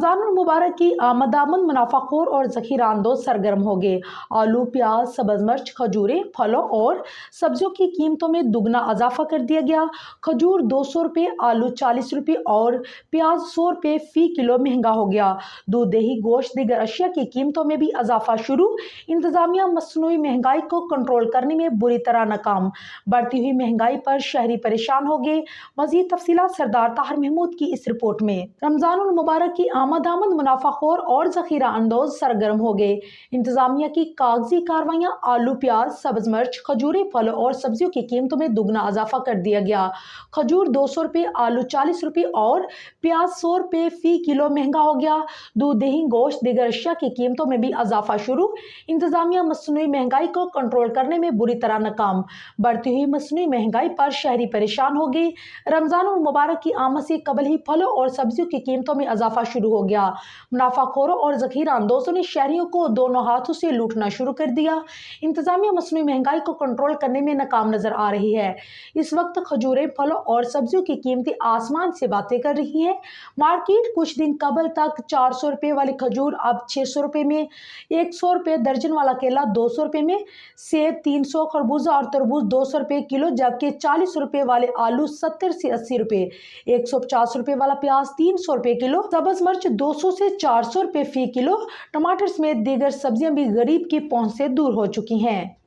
रमजान मुबारक की आमदामद मुनाफाखोर और ज़ख़ीरा अंदोज़ सरगर्म हो गए। आलू, प्याज, सब्ज़ मिर्च, खजूरें, फलों और सब्जियों की कीमतों में दुगना इजाफा कर दिया गया। खजूर 200 रुपये, आलू 40 रुपये और प्याज 100 रुपये फ़ी किलो महंगा हो गया। दूध, दही, गोश्त, दीगर अशिया की कीमतों में भी इजाफा शुरू। इंतजामिया मसनूई महंगाई को कंट्रोल करने में बुरी तरह नाकाम। बढ़ती हुई महंगाई पर शहरी परेशान हो गए। मज़ीद तफसीलात सरदार ताहिर महमूद की इस रिपोर्ट में। रमजानुल मुबारक की आमदामद मुनाफाखोर और ज़ख़ीरा अंदोज़ सरगर्म हो गए। इंतजामिया की कागजी कार्रवाइयाँ, आलू, प्याज, सब्ज़ मिर्च, खजूरें, फलों और सब्जियों की कीमतों में दुगना इजाफा कर दिया गया। खजूर 200 रुपये, आलू 40 रुपये और प्याज 100 रुपये फ़ी किलो महंगा हो गया। दूध, दही, गोश्त, दीगर अशिया की कीमतों में भी इजाफा शुरू। इंतजामिया मसनूई महंगाई को कंट्रोल करने में बुरी तरह नाकाम। बढ़ती हुई मसनूई महंगाई पर शहरी परेशान हो गई। रमजानुल मुबारक की आमद से कबल ही फलों और सब्जियों की कीमतों में इजाफा शुरू हो गया। मुनाफाखोरों और ज़ख़ीरा अंदोज़ों ने शहरियों को दोनों हाथों से लूटना शुरू कर दिया। इंतजामिया मसनूई महंगाई को कंट्रोल करने में नाकाम नजर आ रही है। इस वक्त खजूरें, फलों और सब्जियों की कीमतें आसमान से बातें कर रही हैं। मार्केट कुछ दिन कबल तक 400 रुपये वाली खजूर अब 600 रुपये में, 100 रुपये दर्जन वाला केला 200 रुपये में, सेब 300, खरबूजा और तरबूज 200 रुपये किलो, जबकि 40 रुपये वाले आलू 70 से 80 रुपये, 150 रुपये वाला प्याज 300 रुपये किलो, सब्ज़ मिर्च 200 से 400 रुपये फ़ी किलो, टमाटर समेत दीगर सब्जियां भी गरीब की पहुंच से दूर हो चुकी हैं।